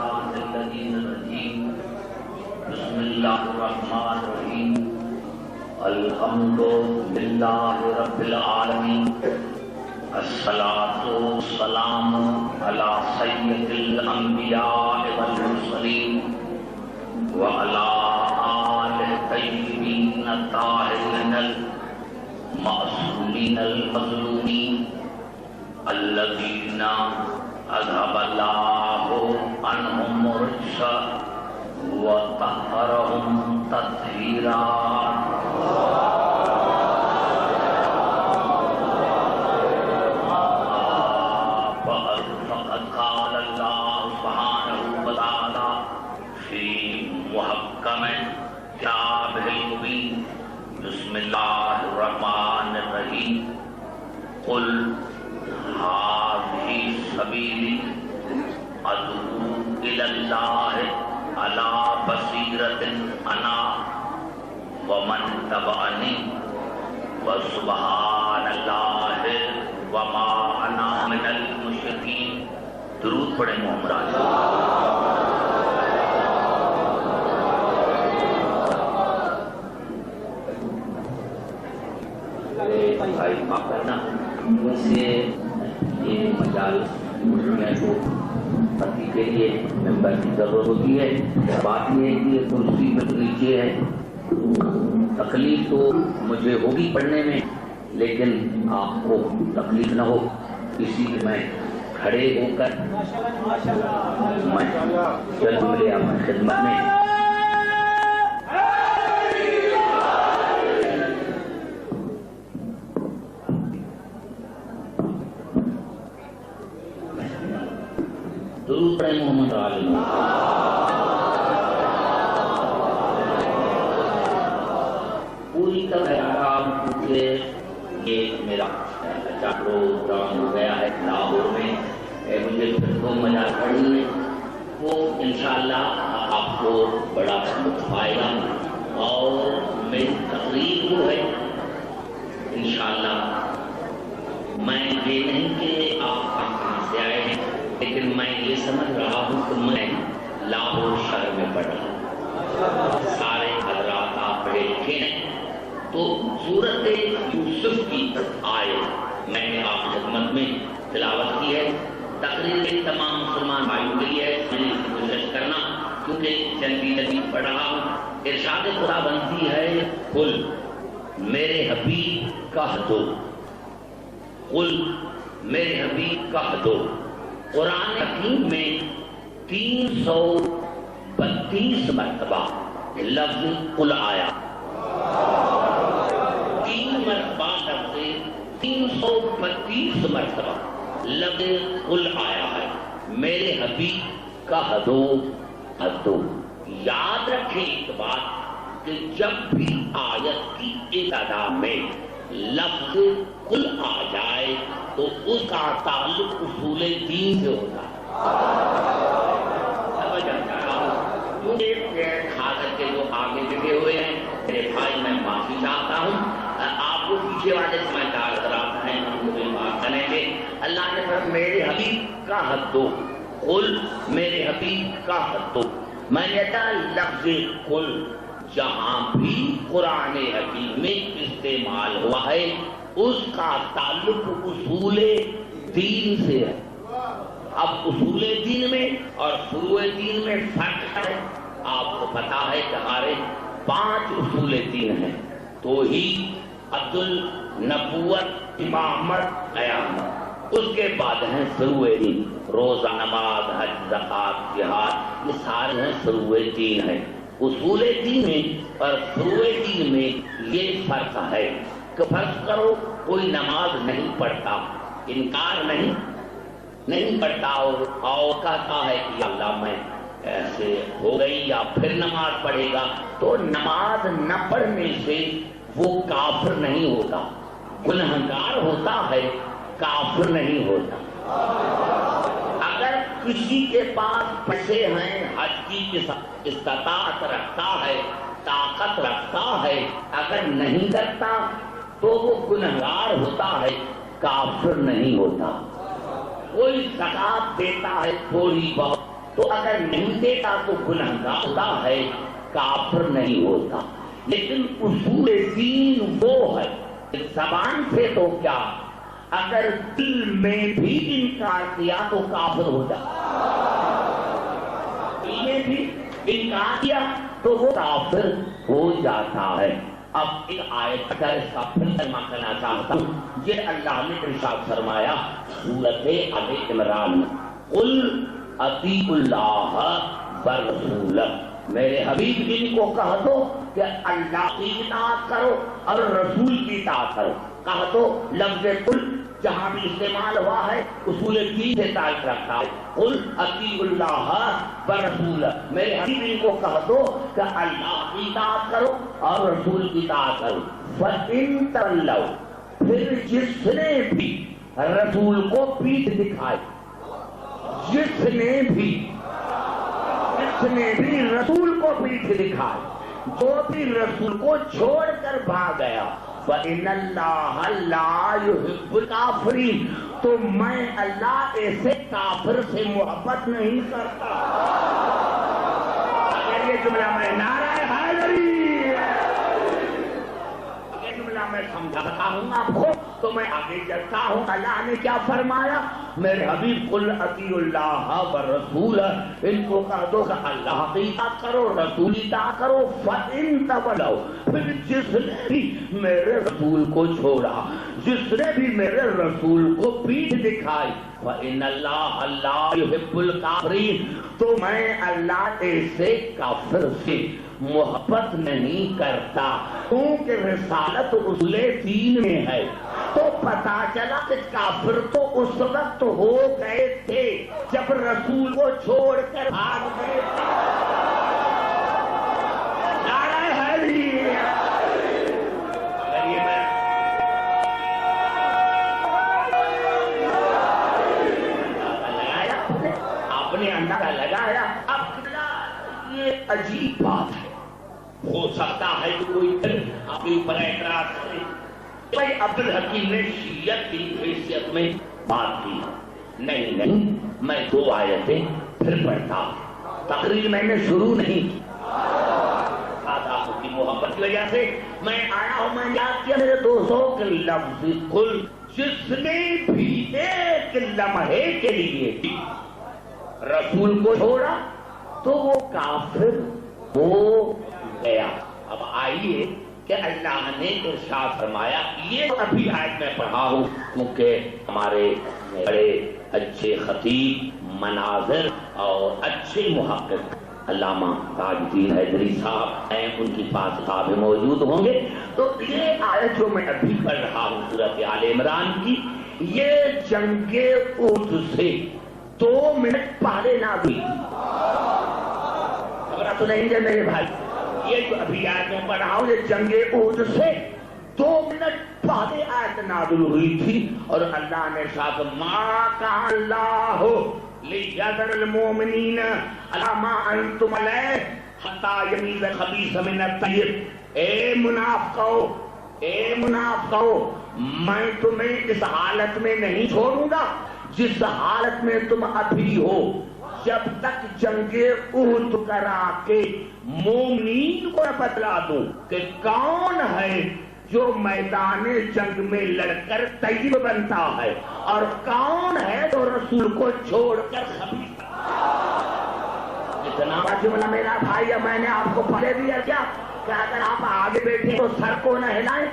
الشیطان الرجیم بسم اللہ الرحمن الرحیم الحمد للہ رب العالمین الصلاۃ والسلام علی سید الانبیاء والمرسلین وعلی آلہ الطیبین الطاہرین المعصومین المظلومین الذین اذهب اللہ عنہم الرجس وطہرہم تطہیرا فقد قال اللہ سبحانہ وتعالی فی محکم کتابہ المبین بسم اللہ الرحمن الرحیم قل هذه سبیلی ادعو الی اللہ علی بصیرۃ انا ومن تبعنی وسبحان اللہ وما انا من المشرکین. درود پڑھیں محمد بھائی معاف کرنا. ویسے یہ مجالس میں کو پتی کے لیے ممبر کی ضرورت ہوتی ہے. بات یہ ہے کہ کرسی میں نیچے ہے. تکلیف تو مجھے ہوگی پڑھنے میں لیکن آپ کو تکلیف نہ ہو اسی لیے میں کھڑے ہو کر میں چل ملے آپ خدمت میں. درود پڑھیں محمد عالم. پوری طرح آرام کیونکہ یہ میرا پروگرام ہو گیا ہے لاہور میں. مجھے پھر دو مجال پڑھنی ہے وہ انشاءاللہ آپ کو بڑا لطف آئے گا. اور میری تقریر جو ہے انشاءاللہ میں یہ نہیں کہ آپ کہاں سے آئے ہیں لیکن میں یہ سمجھ رہا ہوں کہ میں لاہور شہر میں پڑھا ہوں. سارے حضرات آپ پڑھے لکھے ہیں تو سورت یوسف کی آئے میں نے آپ خدمت میں تلاوت کی ہے. تقریر میں تمام مسلمان بھائیوں کے لیے میں نے کوشش کرنا کیونکہ جلدی پڑھ رہا ہوں. ارشاد خدا بنتی ہے قل میرے حبیب کہہ دو. قل میرے حبیب کہہ دو. قرآن حکیم میں 332 مرتبہ لفظ قل آیا. 3 مرتبہ لفظ 332 مرتبہ لفظ قل آیا ہے. میرے حبیب کہہ دو. یاد رکھیں ایک بات کہ جب بھی آیت کی ابتدا میں لفظ قل آ جائے تو اس کا تعلق اصول دین سے ہوتا ہے. مجھے کھا کر کے جو آگے لگے ہوئے ہیں میرے بھائی میں معافی چاہتا ہوں. آپ کو پیچھے والے سمجھدار حضرات ہیں مجھے معاف کریں گے. اللہ نے فرمایا میرے حبیب کا حد دو. قل میرے حبیب کا حد دو. میں نے کہا لفظ قل جہاں بھی قرآن حکیم میں استعمال ہوا ہے اس کا تعلق اصول دین سے ہے. اب اصول دین میں اور فروع دین میں فرق ہے. آپ کو پتا ہے کہ ہمارے 5 اصول دین ہیں. توحید، عدل، نبوت، امامت، قیامت. اس کے بعد ہیں فروع دین. روزہ، نماز، حج، زکات، جہاد یہ سارے ہیں فروع دین ہیں. اصول دین میں اور فروع دین میں یہ فرق ہے کہ فرض کرو کوئی نماز نہیں پڑھتا، انکار نہیں پڑھتا اور کہتا ہے کہ اللہ میں ایسے ہو گئی یا پھر نماز پڑھے گا تو نماز نہ پڑھنے سے وہ کافر نہیں ہوتا. گنہگار ہوتا ہے کافر نہیں ہوتا. اگر کسی کے پاس پیسے ہیں حج کی استطاعت رکھتا ہے طاقت رکھتا ہے اگر نہیں کرتا تو وہ گنہگار ہوتا ہے کافر نہیں ہوتا. کوئی زکات دیتا ہے تھوڑی بہت تو اگر نہیں دیتا تو گنہگار ہوتا ہے، کافر نہیں ہوتا. لیکن اصول دین وہ ہے، زبان سے تو کیا، اگر دل میں بھی انکار کیا تو کافر ہو جاتا. دل میں بھی انکار کیا تو وہ کافر ہو جاتا ہے. اب ایک آیت کا اس کا پھر ترجمہ کرنا چاہتا ہوں. یہ اللہ نے ارشاد فرمایا سورۃ آل عمران میں، قل اطیعوا اللہ والرسول، میرے حبیب ان کو کہہ دو کہ اللہ کی اطاعت کرو اور رسول کی اطاعت کرو. کہہ دو لفظ قل جہاں بھی استعمال ہوا ہے اصول دین سے تعلق رکھتا ہے. قل اطیعوا اللہ والرسول، میرے حبیب ان کو کہہ دو کہ اللہ کی اطاعت کرو اور رسول کی اطاعت کرو. فَإِن تَوَلَّوْا، پھر جس نے بھی رسول کو پیٹھ دکھائی، جس نے بھی رسول کو پیٹھ دکھائی، جو بھی رسول کو چھوڑ کر بھاگ گیا، فَإِنَّ اللَّهَ لَا يُحِبُّ الْكَافِرِينَ، تو میں اللہ ایسے کافر سے محبت نہیں کرتا. اگر یہ جملہ میں نعرہ حیدری میں سمجھاتا ہوں آپ کو تو میں آگے چلتا ہوں. اللہ نے کیا فرمایا؟ میرے حبیب قل اطیعوا اللہ والرسول، ان کو کہہ دو کہ اللہ کی اطاعت کرو، رسول کی اطاعت کرو. فَإِن تَوَلَّوْا، پھر جس نے بھی میرے رسول کو چھوڑا، جس نے بھی میرے رسول کو پیٹھ دکھائی، فَإِنَّ اللَّهَ لَا يُحِبُّ الْكَافِرِينَ، تو میں اللہ ایسے کافر سے محبت نہیں کرتا. کیونکہ رسالت اصول دین میں ہے. تو پتا چلا کہ کافر تو اس وقت ہو گئے تھے جب رسول کو چھوڑ کر بھاگ گئے تھے. نعرہ حیدری. آپ نے اندازہ لگایا. اب یہ عجیب بات ہے، ہو سکتا ہے کہ کوئی اپنے اوپر اعتراض کرے. بھائی عبدالحکیم نے شیعت کی حیثیت میں بات کی. نہیں، میں 2 آیتیں پھر پڑھتا. تقریر میں نے شروع نہیں کی، کی محبت کی وجہ سے میں آیا ہوں. میں یاد کیا میرے دوستوں کے لفظ قل، جس نے بھی ایک لمحے کے لیے رسول کو چھوڑا تو وہ کافر ہو گیا. اب آئیے کہ اللہ نے ارشاد فرمایا، یہ ابھی آیت میں پڑھا ہوں کیونکہ ہمارے بڑے اچھے خطیب، مناظر اور اچھے محقق علامہ تاج الدین حیدری صاحب ہیں، ان کی پاس کتابیں موجود ہوں گے. تو یہ آیت جو میں ابھی پڑھ رہا ہوں سورۃ آل عمران کی، یہ جنگ احد سے 2 منٹ پہلے نازل ہوئی تھی. خبر تو نہیں ہے میرے بھائی، یہ جو ابھی آیت میں پڑھ رہا ہوں یہ جنگ احد سے 2 منٹ پہلے آیت نازل ہوئی تھی. اور اللہ نے ارشاد ما کان اللہ لیذر المؤمنین علی ما انتم علیہ حتی یمیز الخبیث من الطیب. اے منافقو، میں تمہیں اس حالت میں نہیں چھوڑوں گا جس حالت میں تم ابھی ہو، جب تک جنگ احد کرا کے مومنین کو بتلا دوں کہ کون ہے جو میدان جنگ میں لڑ کر طیب بنتا ہے اور کون ہے جو رسول کو چھوڑ کر خبیث. اتنا جملہ میرا بھائی، میں نے آپ کو پڑھ دیا کیا کہ اگر آپ آگے بیٹھے تو سر کو نہ ہلائیں،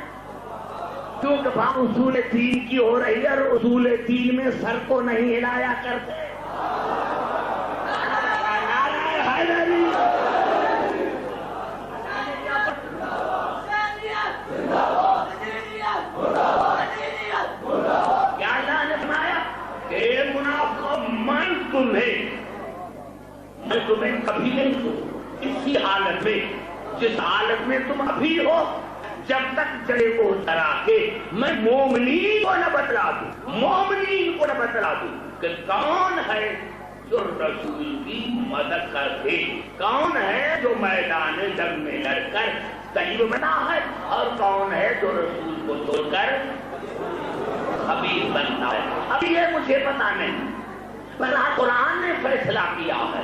کیونکہ بات اصول دین کی ہو رہی ہے اور اصول دین میں سر کو نہیں ہلایا کرتے. میں تمہیں کبھی نہیں چھوڑوں اسی حالت میں جس حالت میں تم ابھی ہو، جب تک جڑے کو اترا کے میں مومنین کو نہ بتلا دوں کہ کون ہے جو رسول کی مدد کرتے، کون ہے جو میدان جنگ میں لڑ کر طیب بنا ہے اور کون ہے جو رسول کو چھوڑ کر خبیث بنتا ہے. اب یہ مجھے پتا نہیں، پر قرآن نے فیصلہ کیا ہے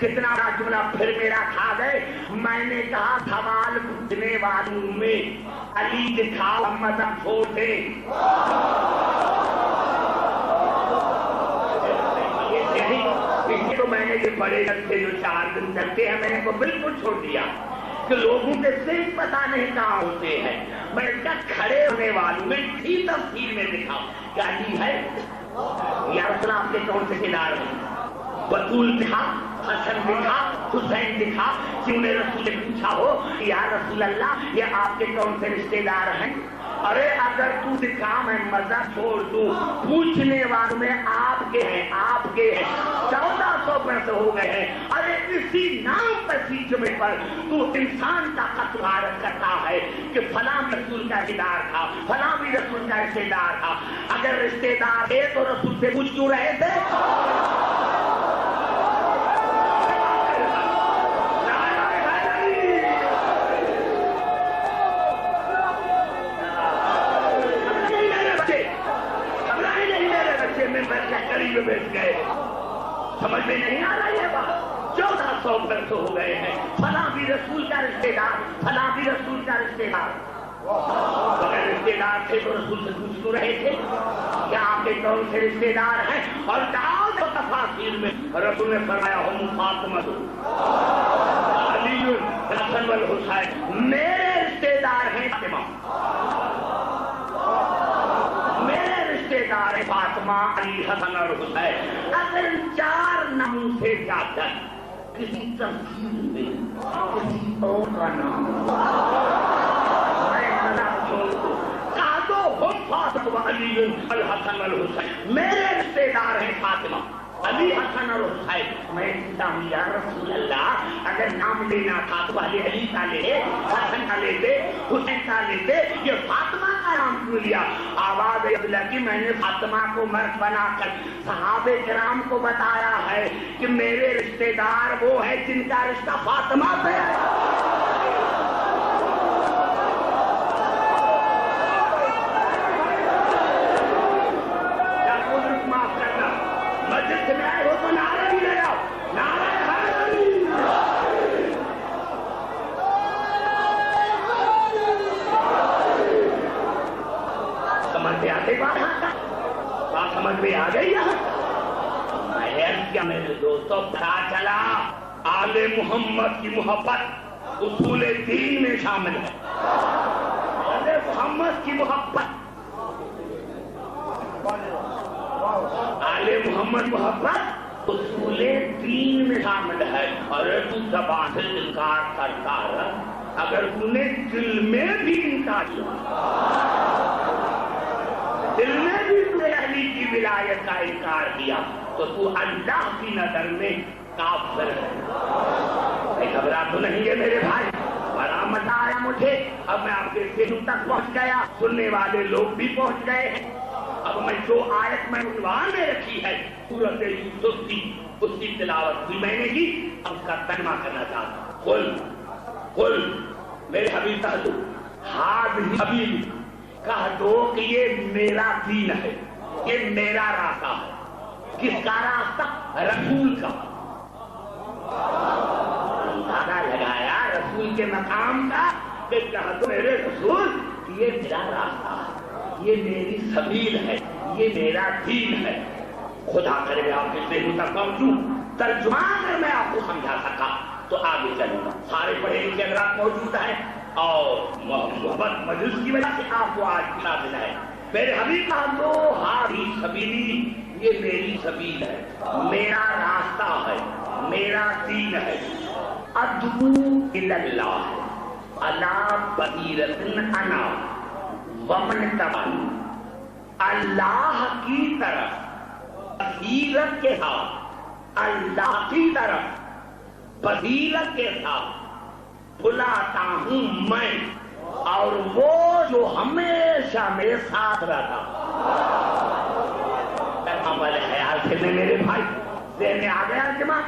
کتنا بڑا جملہ پھر میرا کھا گئے. میں نے کہا سوال پوچھنے والوں میں علی دکھاؤ محمد چھوڑ دے. تو میں نے یہ بڑے رستے جو 4 دن چلتے ہیں میں نے کو بالکل چھوڑ دیا کہ لوگوں کے صرف پتا نہیں کہاں ہوتے ہیں. میں اس کا کھڑے ہونے والوں میں اسی تفصیل میں دکھاؤں کیا علی ہے یا رسول آپ کے کون سے کردار ہیں. بطول دکھا, حسن دکھا, حسین دکھا. کیوں نے رسول نے پوچھا ہو یا رسول اللہ یہ آپ کے کون سے رشتے دار ہیں. ارے اگر تو دکھا میں مزہ چھوڑ دوں. پوچھنے والوں میں آپ کے ہیں, آپ کے ہیں 1400 برس ہو گئے ہیں. ارے اسی نام پر سیچنے پر تو انسان کا قتل عارض کرتا ہے کہ فلاں رسول کا رشتے دار تھا, فلاں بھی رسول کا رشتے دار تھا. اگر رشتے دار تھے تو رسول سے پوچھ کیوں رہے تھے؟ بیٹھ گئے. سمجھ میں نہیں آ رہا یہ بات. 1400 برس ہو گئے ہیں. فلاں بھی رسول کا رشتے دار, فلاں بھی رسول کا رشتے دار. اگر رشتے دار تھے تو رسول سے پوچھ کیوں رہے تھے کیا آپ کے کون سے رشتے دار ہیں؟ اور جاؤ تو تفاصیل میں رسول نے فرمایا ہم فاطمہ علی حسن والحسین میرے رشتے دار ہیں. فاطمہ فاطمہ علی حسن اور حسین. اگر 4 ناموں سے زیادہ کسی تفصیل میں کسی اور کا نام کہا تو ہم فاطمہ علی الحسن الحسین میرے رشتے دار ہیں. فاطمہ علی حسن اور حسین. میں کہتا ہوں یا رسول اللہ اگر نام لینا تھا تو پہلے علی کا لے, حسن کا لیتے, حسین کا لیتے, یہ فاطمہ کا نام کیوں لیا؟ آواز لگی میں نے فاطمہ کو مرد بنا کر صحابہ کرام کو بتایا ہے کہ میرے رشتے دار وہ ہے جن کا رشتہ فاطمہ سے ہے. سمجھ میں آ گئی کیا میرے دوستوں؟ پتا چلا آل محمد کی محبت اصول دین میں شامل ہے. آل محمد کی محبت, آل محمد محبت اصول دین میں شامل ہے. اور تو زبان سے انکار کرتا ہے, اگر تم نے دل میں بھی انکار کیا, دل میں بھی علی کی ولایت کا انکار کیا تو تو اللہ کی نظر میں کافر ہے. گھبرا تو نہیں ہے میرے بھائی, بڑا مزہ آیا مجھے. اب میں آپ کے دلوں تک پہنچ گیا, سننے والے لوگ بھی پہنچ گئے ہیں. اب میں جو آیت میں عنوان میں رکھی ہے سورۃ یوسف کی, اس کی تلاوت بھی میں نے کی. اب اس کا ترجمہ کرنا چاہتا ہوں. قل میرے حبیب حاضر حبیب کہہ دو کہ یہ میرا دین ہے, یہ میرا راستہ ہے. کس کا راستہ؟ رسول کا. اندازہ لگایا رسول کے مقام کا کہ کہہ دو میرے رسول یہ میرا راستہ ہے, یہ میری سبیل ہے, یہ میرا دین ہے. خدا کرے میں آپ کے دلوں تک پہنچوں, ترجمہ اگر میں آپ کو سمجھا سکا تو آگے چلوں گا. سارے پڑھے لکھے حضرات موجود ہیں اور محبت مجلس کی وجہ سے آپ کو آج بلا دینا ہے. میرے حبیب کا دو ہاری سبیلی, یہ میری سبیل ہے, میرا راستہ ہے, میرا دین ہے. ادعو الی اللہ علی بصیرۃ انا ومن اتبعنی. اللہ کی طرف بصیرت کے ساتھ, اللہ کی طرف بصیرت کے ساتھ بلاتا ہوں میں, اور وہ جو ہمیشہ میرے ساتھ رہتا. ہمارے خیال سے میں میرے بھائی ذہن میں آ گیا جمع.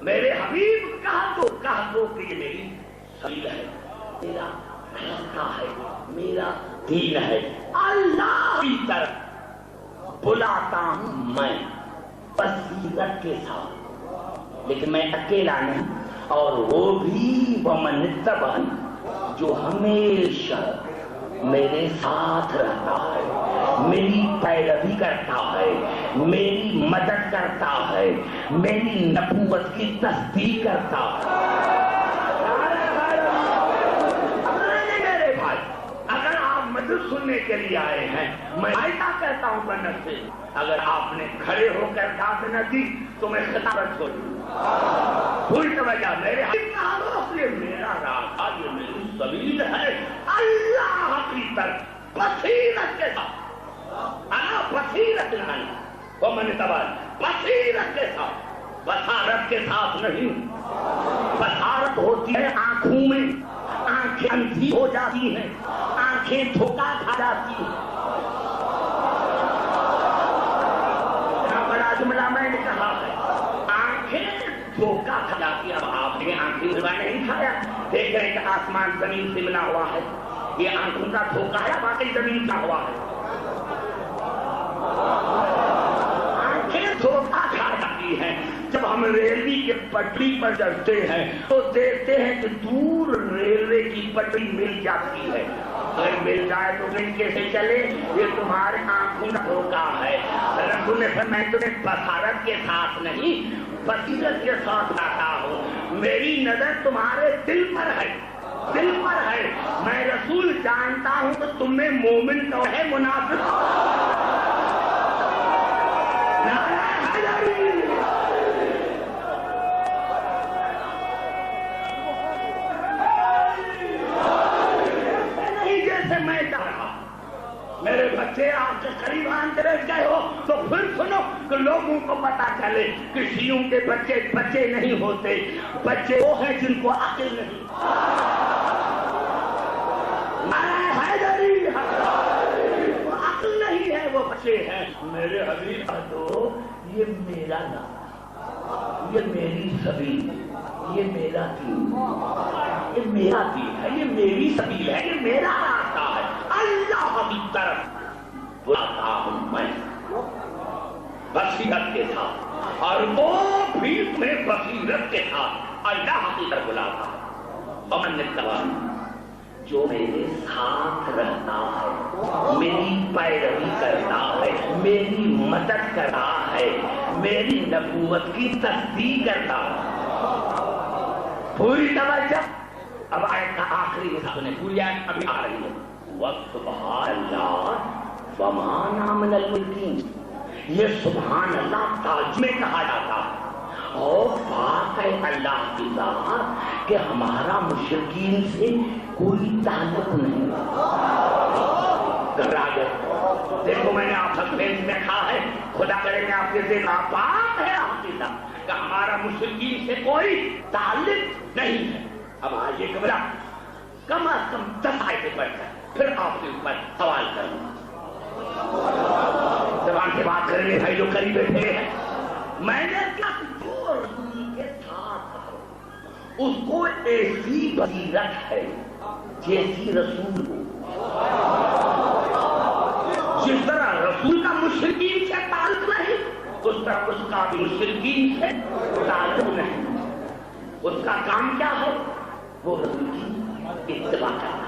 میرے حبیب کہہ دو کہ یہ میری سبیل ہے, میرا راستہ ہے, میرا دین ہے. اللہ کی طرف بلاتا ہوں میں بصیرت کے ساتھ. لیکن میں اکیلا نہیں، اور وہ بھی ومن اتبعن، جو ہمیشہ میرے ساتھ رہتا ہے، میری پیروی کرتا ہے، میری مدد کرتا ہے، میری نبوت کی تصدیق کرتا ہے۔ میرے بھائی، اگر آپ مدد سننے کے لیے آئے ہیں، میں ایسا کہتا ہوں بنت سے، اگر آپ نے کھڑے ہو کر داد نہ دی تو میں خطابت چھوڑوں۔ پوری توجہ میرے یہ میرا راستہ، یہ میری سبیل ہے، اللہ کی طرف بصیرت کے ساتھ، انا بصیرت نہیں، ومن اتبعن، بصیرت کے ساتھ، بصارت کے ساتھ نہیں۔ بصارت ہوتی ہے آنکھوں میں، آنکھیں اندھی ہو جاتی ہیں، آنکھیں دھوکا کھا جاتی ہیں۔ بڑا جملہ میں نے کہا ہے، آنکھیں دھوکا کھا جاتی ہے۔ اب آپ نے آنکھیں دھوکا نہیں کھایا، دیکھ رہے کہ آسمان زمین سے ملا ہوا ہے، یہ آنکھوں کا دھوکا ہے، باقی زمین کا ہوا ہے۔ آنکھیں دھوکا کھا جاتی ہیں۔ جب ہم ریلوے کے پٹری پر چڑھتے ہیں تو دیکھتے ہیں کہ دور ریلوے کی پٹری مل جاتی ہے، اگر مل جائے تو پھر کیسے چلے؟ یہ تمہارے آنکھوں کا دھوکا ہے۔ رسول نے فرمایا میں تمہیں بصارت کے ساتھ نہیں، بصیرت کے ساتھ لاتا ہوں۔ میری نظر تمہارے دل پر ہے، دل پر ہے۔ میں رسول جانتا ہوں کہ تم میں مومن تو ہے، منافق نہیں جیسے میں کہہ رہا۔ میرے بچے آپ کے قریب آن کے بیٹھ گئے ہو تو پھر سنو کہ لوگوں کو پتا چلے کہ شیعوں کے بچے بچے نہیں ہوتے، بچے وہ ہیں جن کو عقل نہیں۔ وہ عقل نہیں ہے، وہ بچے ہیں۔ میرے حبیب تو یہ میرا نام، یہ میری سبیل، یہ میرا دین، یہ میرا دین ہے، یہ میری سبیل ہے، یہ میرا راستہ ہے۔ اللہ کی طرف بلاتا ہوں میں بصیرت کے ساتھ، اور وہ بھی تمہیں بصیرت کے ساتھ اللہ کی طرف بلاتا ہے۔ ومن اتبعن، جو میرے ساتھ رہتا ہے، میری پیروی کرتا ہے، میری مدد کرتا ہے، میری نبوت کی تصدیق کرتا ہے۔ پوری توجہ۔ اب آیت کا آخری حصہ سنیں، پوری آیت ابھی آ رہی ہے۔ وَسُبْحَانَ اللَّهِ وَمَا أَنَا مِنَ الْمُشْرِكِينَ، یہ سبحان اللہ تاج میں کہا جاتا ہے، اور بات ہے اللہ کی ذات کہ ہمارا مشرکین سے کوئی تعلق نہیں۔ گھبرا گئے؟ دیکھو میں نے آپ حقیقت میں کہا ہے، خدا کرے کہ آپ کے ذہن آباد ہے آپ کی ذات کہ ہمارا مشرکین سے کوئی تعلق نہیں ہے۔ اب آئیے گھبرا، کم از کم 10 آیتیں پڑھ کر پھر آپ کے اوپر سوال کروں۔ زبان سے بات کرنے بھائی جو قریب بیٹھے ہیں، میں نے کیا جو رسول کے ساتھ اس کو ایسی بصیرت ہے جیسی رسول ہو۔ جس طرح رسول کا مشرکین سے تعلق نہیں، اس طرح اس کا بھی مشرکین سے تعلق نہیں۔ اس کا کام کیا ہے؟ وہ رسول کی اتباع کرنا،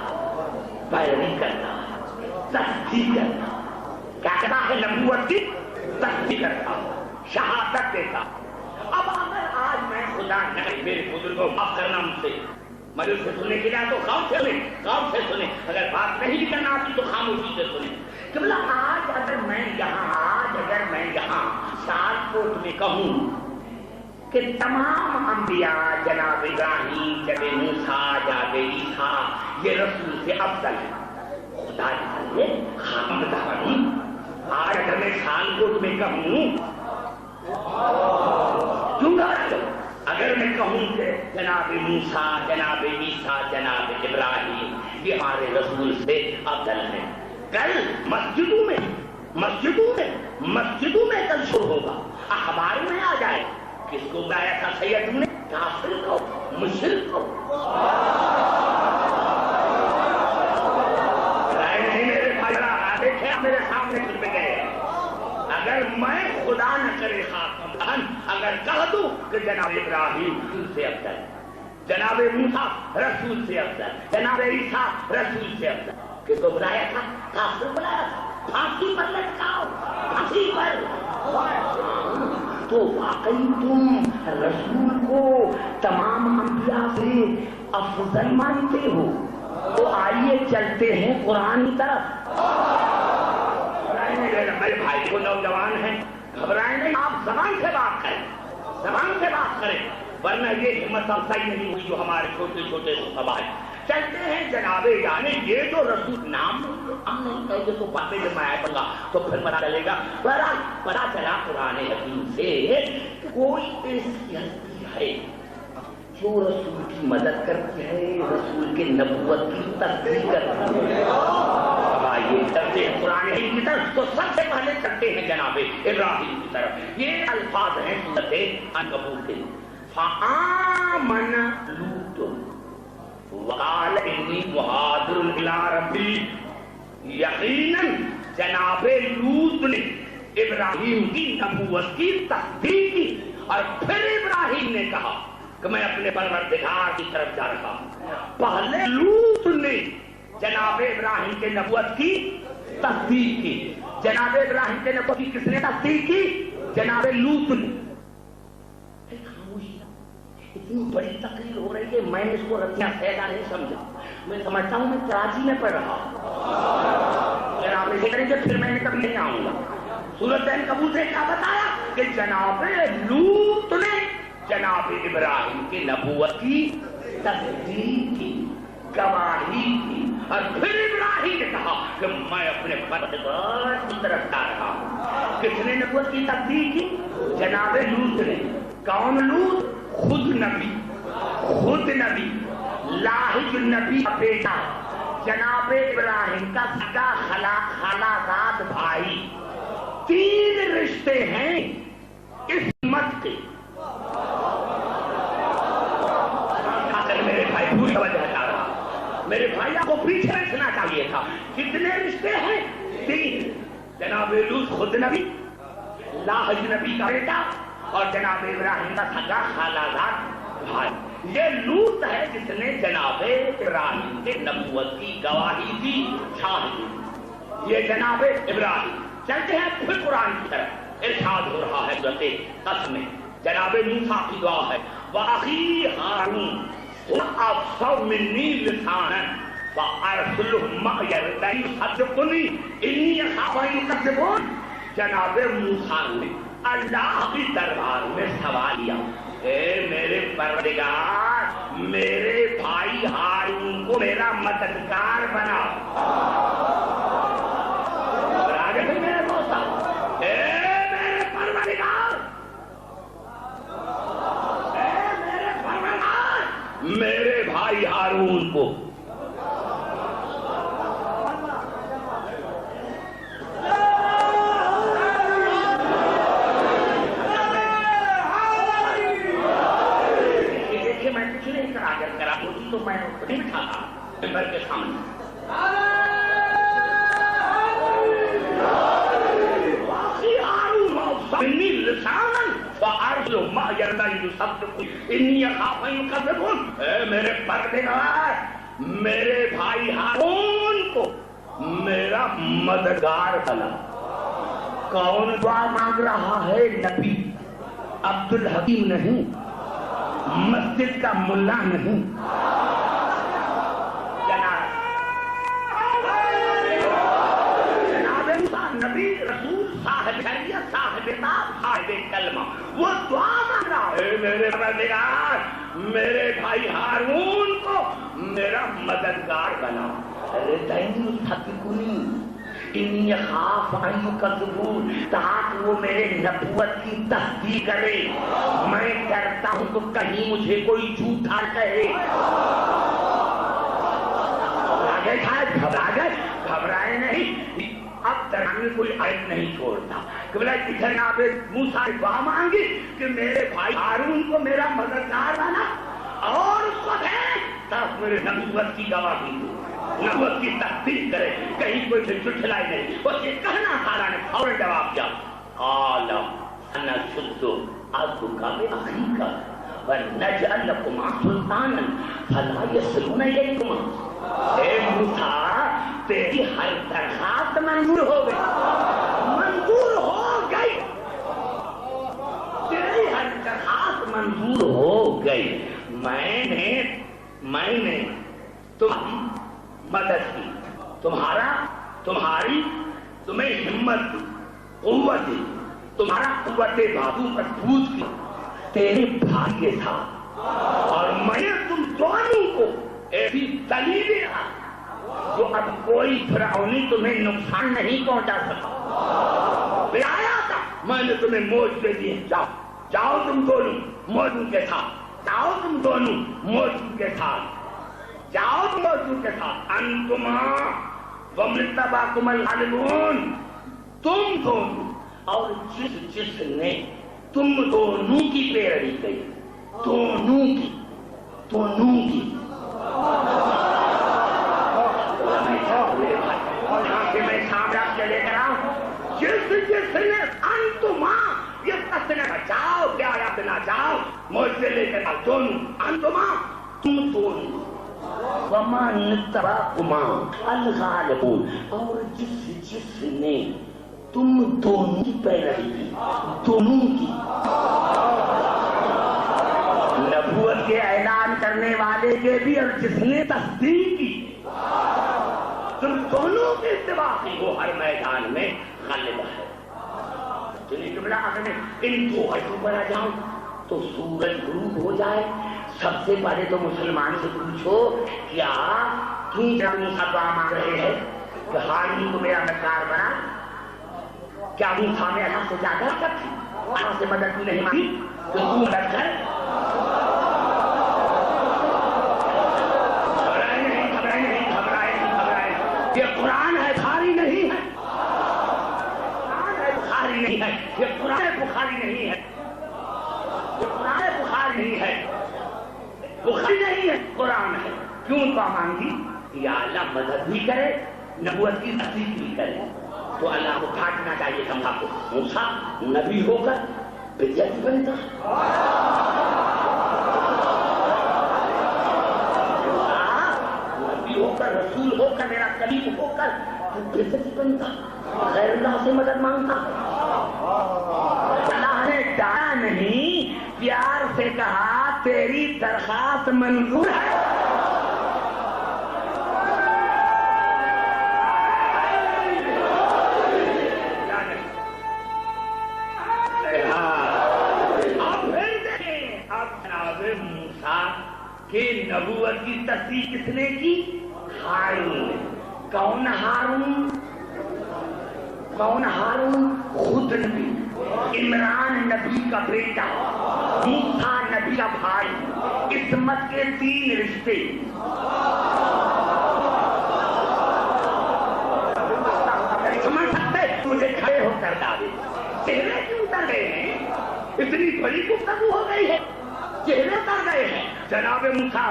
پیروی کرنا، تصدیق کرنا۔ کیا کہتا ہے؟ نبوت کی تصدیق کرتا، شہادت دیتا۔ اب اگر آج میں خدا نہ میرے بزرگوں کو معاف کرنا مجھ سے، مجھے سے سننے کے لیے تو غور سے سنیں، غور سے سنیں، اگر بات نہیں بھی کرنا آتی تو خاموشی سے سنیں۔ کہ بلا آج اگر میں یہاں سیالکوٹ میں کہوں کہ تمام انبیاء جناب ابراہیم، جناب موسیٰ، جناب عیسیٰ یہ رسول سے افضل ہے، خدا جانے خامدار ہوں۔ آج اگر میں سیالکوٹ میں کہوں، اگر میں کہوں کہ جناب موسیٰ، جناب عیسیٰ، جناب ابراہیم یہ ہمارے رسول سے افضل ہیں، کل مسجدوں میں کل شروع ہوگا، اخبار میں آ جائے، کس کو بلایا تھا سید نے؟ کافر کو، مشرک کو۔ رائے نہیں میرے بھائی، دیکھیں میرے سامنے خود میں گئے، اگر میں خدا نہ کرے خاتم اگر کہہ دوں کہ جناب ابراہیم رسول سے افضل، جناب موسیٰ رسول سے افضل، جناب عیسیٰ رسول سے افضل، کہ تو بلایا تھا، کافر بلایا تھا، پھانسی پر لٹکاؤ، پھانسی پر، تو واقعی تم رسول کو تمام انبیاء سے افضل مانتے ہو؟ تو آئیے چلتے ہیں قرآن کی طرف۔ میرے بھائی کو نوجوان ہیں، گھبرائیں نہیں، آپ زبان سے بات کریں، زبان سے بات کریں، ورنہ یہ ہمت افزائی نہیں ہوئی جو ہمارے چھوٹے چھوٹے خطبہ ہیں۔ چلتے ہیں جناب، یعنی یہ جو رسول نام ہم نہیں کہیں گے تو باتیں جب میں آئے گا تو پھر پتا چلے گا۔ پتا چلا قرآن حکیم سے کوئی ایسی ہستی ہے جو رسول کی مدد کرتی ہے، رسول کے نبوت کی تصدیق کرتی ہے۔ اب آئیے چلتے ہیں قرآن حکیم کی طرف، تو سب سے پہلے چلتے ہیں جناب ابراہیم کی طرف۔ یہ الفاظ ہیں سورۃ عنکبوت کے، فآمن لوط وقال انی مہاجر الی ربی۔ یقیناً جناب لوط نے ابراہیم کی نبوت کی تصدیق کی، اور پھر ابراہیم نے کہا کہ میں اپنے پروردگار کی طرف جا رہا ہوں۔ پہلے لوط نے جناب ابراہیم کے نبوت کی تصدیق کی۔ جناب ابراہیم کے نبوت کی کس نے تصدیق کی؟ جناب لوط نے۔ اتنی بڑی تقریر ہو رہی ہے، میں اس کو رتیاں فائدہ نہیں سمجھا، میں سمجھتا ہوں میں کراچی میں پڑھ رہا ہوں۔ اگر آپ ایسے کریں گے پھر میں کبھی نہیں آؤں گا۔ سورۃ عنکبوت نے کیا بتایا کہ جناب لوط نے جناب ابراہیم کی نبوت کی تصدیق کی، گواہی کی، اور پھر ابراہیم نے کہا کہ میں اپنے پروردگار کی طرف جا رہا ہوں۔ کس نے نبوت کی تصدیق کی؟ جناب لوط نے۔ کون لوط؟ خود نبی، خود نبی، لاحق نبی کا بیٹا، جناب ابراہیم کا سگا خالہ زاد بھائی۔ تین رشتے ہیں اس امت کے۔ میرے بھائی پوری توجہ چاہ رہا، میرے بھائی آپ کو پیچھے رکھنا چاہیے تھا۔ کتنے رشتے ہیں؟ تین۔ جناب لوط خود نبی، لاحق نبی کا بیٹا، اور جناب ابراہیم کا سگا خالہ زاد بھائی۔ یہ لوط ہے جس نے جناب ابراہیم کے نبوت کی گواہی دی، شاہدی۔ یہ جناب ابراہیم۔ چلتے ہیں پھر قرآن کی طرف، ارشاد ہو رہا ہے سورۃ قصص میں، جناب موسیٰ کی دعا ہے، وَأَخِي ہارون هُوَ أَفْصَحُ مِنِّي لِسَانًا فَأَرْسِلْهُ مَعِيَ رِدْءًا يُصَدِّقُنِي إِنِّي أَخَافُ أَن يُكَذِّبُونِ۔ جناب موسیٰ نے اللہ کی دربار میں سوال کیا، اے میرے پروردگار، میرے بھائی ہارون کو میرا مددگار بنا۔ میرے موسیٰ، اے میرے پروردگار، اے میرے پروردگار، میرے بھائی ہارون کو کرا ہوتی تو میں نہیں بٹھاتا ممبر کے سامنے۔ اے میرے پروردگار، میرے بھائی ہارون کو میرا مددگار بنا۔ کون دعا مانگ رہا ہے؟ نبی، عبد الحکیم نہیں، مسجد کا ملا نہیں، جناب نبی رسول صاحب شریعت صاحب کتاب صاحب کلمہ، وہ دعا مانگ رہا ہے، میرے پروردگار، میرے بھائی ہارون کو میرا مددگار بنا۔ انی خاف ان یکذبون، تاکہ وہ میرے نبوت کی تصدیق کرے۔ میں ڈرتا ہوں تو کہیں مجھے کوئی جھوٹا کہے۔ گھبرا گئے؟ گھبرائے نہیں۔ اب درمیان میں کوئی آیت نہیں چھوڑتا کہ بلا جناب موسیٰ نے دعا مانگی کہ میرے بھائی ہارون کو میرا مددگار بنا، اور اس کو دے تب میرے نبوت کی گواہی دو، نبوت کی تصدیق کرے، کہیں کوئی جھٹلائی نہیں۔ بس یہ کہنا سارا نے فوراً جواب دیا، عالم نشد عضدك بأخيك ونجعل لكما سلطانا فلا يصلون إليكما. اے موسیٰ تیری ہر درخواست منظور ہو گئی، منظور ہو گئی، تیری ہر درخواست منظور ہو گئی. میں نے تمہاری مدد کی، تمہاری تمہیں ہمت دی، قوت دی، تمہارا قوت بازو پر پوچھ کی تیرے بھائی کے ساتھ، اور میں نے تم دونوں کو ایسی دلیلیں جو اب کوئی فرعونی تمہیں نقصان نہیں پہنچا سکا. آیا تھا میں نے تمہیں موج دے دی، جاؤ تم دونوں موجود کے ساتھ، جاؤ تم دونوں موجود کے ساتھ، جاؤ تم موجود کے ساتھ. انتما ومن تبعکم الغالبون، تم دونوں اور جس نے تم دونوں کی پیروی کی، دونوں کی میں سامنے کے لے کر آؤں، جس نے انتما، یہ نے بچاؤ کیا یا بنا جاؤ مجھ سے لے کر آؤ، دونوں انتما تم دونوں، ومن تبعکما الغالبون، اور جس نے تم دونوں کی پیروی کی، دونوں کی. نبوت کے اعلان کرنے والے کے بھی اور جس نے تصدیق کی، تم دونوں کے اتباع کی، وہ ہر میدان میں غالب ہے. چلیے جملہ آخر میں ان دو آیتوں پر آ جاؤں تو سورج غروب ہو جائے. سب سے پہلے تو مسلمان سے پوچھو کیا کیوں موسیٰ دعا مانگ رہے ہیں کہ ہارون کو میرا مددگار بنا؟ کیا موسیٰ میں اللہ سے زیادہ تک تھی؟ اللہ سے مدد کیوں نہیں مانگی کہ تو مدد کر؟ یہ قرآن ہے، بخاری نہیں ہے. یہ قرآن بخاری نہیں ہے، یہ قرآن بخاری نہیں ہے، بخاری نہیں ہے، قرآن ہے. کیوں تو مانگی؟ یا اللہ مدد بھی کرے، نبوت کی تصدیق بھی کرے. تو اللہ کو کاٹنا چاہیے سمجھا کو. موسیٰ نبی ہو کر بدعت بنتا، نبی ہو کر، رسول ہو کر، میرا کلیم ہو کر بدعت بنتا، غیر اللہ سے مدد مانگتا. اللہ نے ڈایا نہیں، پیار سے کہا تیری درخواست منظور ہے. کہ نبوت کی تصدیق کس نے کی؟ ہارون نے. کون ہارون؟ خود نبی، عمران نبی کا بیٹا، موسیٰ نبی کا بھائی، عصمت کے 3 رشتے. سمجھ سکتے تجھے کھڑے ہو کر ڈالے، چہرے کیوں اتر گئے ہیں؟ اتنی بڑی گفتگو ہو گئی ہے، چہرے اتر گئے ہیں. جناب موسیٰ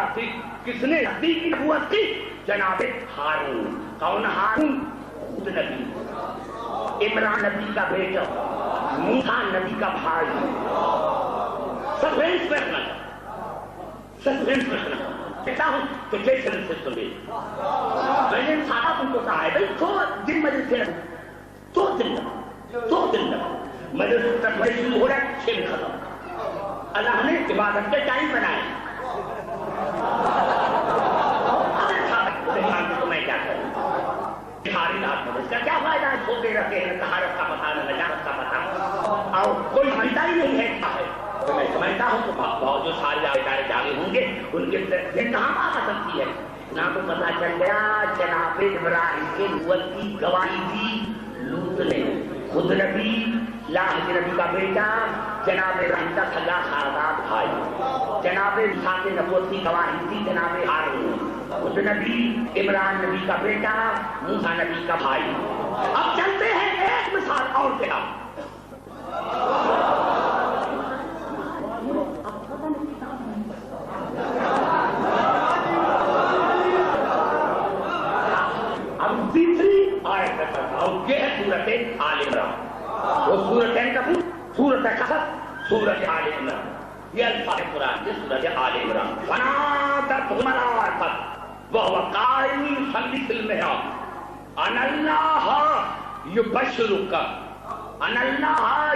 کس نے تصدیق کی نبوت کی؟ جناب ہارون. کون ہارون؟ خود نبی، عمران نبی کا بیٹا، موسیٰ نبی کا بھائی. سسپینس میں رکھنا کہتا ہوں کہ کیسے سسٹم میں میں نے سارا تم کو کہا ہے بھائی دو دن مجلس سے 2 دن مجلس تک شروع ہو رہا ہے 6 دن ختم. اللہ نے عبادت کے ٹائم بنائے. میں کیا کروں؟ بہاری رات میں اس کا کیا فائدہ ہے؟ سوتے رہتے ہیں، طہارت کا پتہ نہ نجاست کا پتہ، اور کوئی سمجھتا ہی نہیں ہے کیا ہے. تو میں سمجھتا ہوں کہ بہت جو سارے بیچارے جاگے ہوں گے ان کے دل کہاں آ سکتی ہے. نہ تو پتہ چل گیا جناب ابراہیم کے نبوت کی گواہی دی لوط نے. خود نبی، لاہ نبی کا بیٹا، جناب ابراہیم کا سگا خاندان بھائی. جناب موسیٰ کے نبوت کی گواہی دی جناب ہارون. خود نبی، عمران نبی کا بیٹا، موسیٰ نبی کا بھائی. اب چلتے ہیں ایک مثال اور کیا. اب تیسری آیت میں پڑھتا ہوں کہ ہے سورت آل عمران. وہ سورت ہے یہ سورۃ آل عمران. فنادتهم الملائکۃ وهو قائم يصلي في المحراب ان اللہ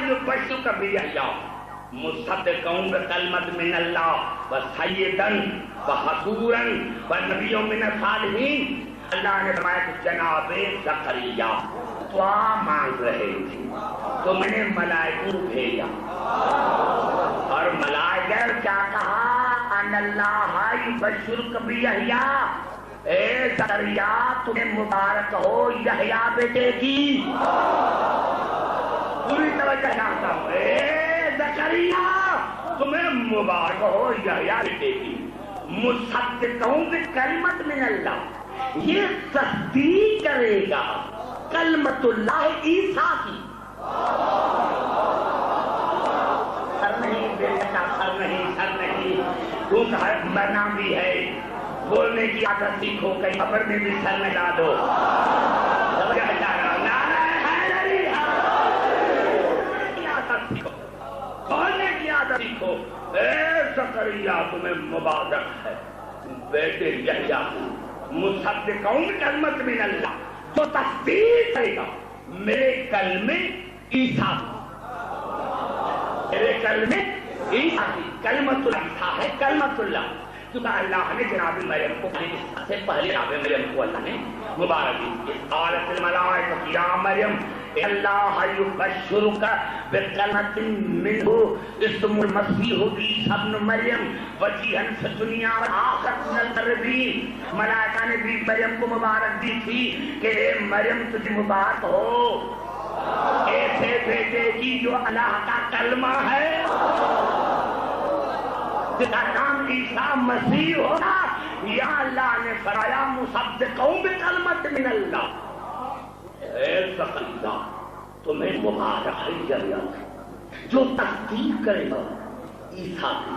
یبشرک بیحییٰ مصدقا بکلمۃ من اللہ وسیدا وحصورا ونبیا من الصالحین. اللہ نے فرمایا کہ جناب زکریا دعا مانگ رہے تھے تو میں نے ملائکوں بھیجا اور ملائکہ کیا کہا ان اللہ یبشرک بیحییٰ اے زکریا تمہیں مبارک ہو یحییٰ بیٹے کی. پوری توجہ چاہتا ہوں اے زکریا تمہیں مبارک ہو یحییٰ بیٹے کی. مصدقوں بکلمۃ من اللہ یہ تصدیق کرے گا کلمت اللہ عیسیٰ کی. سر نہیں بیٹا سر نہیں تم مرنا بھی ہے بولنے کی عادت سیکھو کہیں خبر میں بھی سر میں لا دو. بولنے کی عادت سیکھو. اے زکریا تمہیں مبارک ہے بیٹے یحییٰ مصدقوں کلمۃ من اللہ تو تصدیق کرے گا میرے کلمے عیسیٰ کی کلمت اللہ ہے کلمت اللہ. کیونکہ اللہ نے جناب مریم کو سے پہلے جناب مریم کو اللہ نے مبارک دی. قالت الملائکۃ یا مریم اللہ یبشرک بکلمۃ منہ اسمہ المسیح عیسی ابن مریم وجیہا فی الدنیا والآخرۃ من المقربین. ملائکہ نے بھی مریم کو مبارک دی تھی کہ اے مریم تجھے مبارک ہو ایسے بیٹے کی جو اللہ کا کلمہ ہے جس کا نام عیسیٰ مسیح ہوگا. یا اللہ نے فرمایا مصدقوں بکلمۃ من اللہ. اے زکریا تمہیں مبارک ہے یحییٰ جو تصدیق کرے گا عیسیٰ کی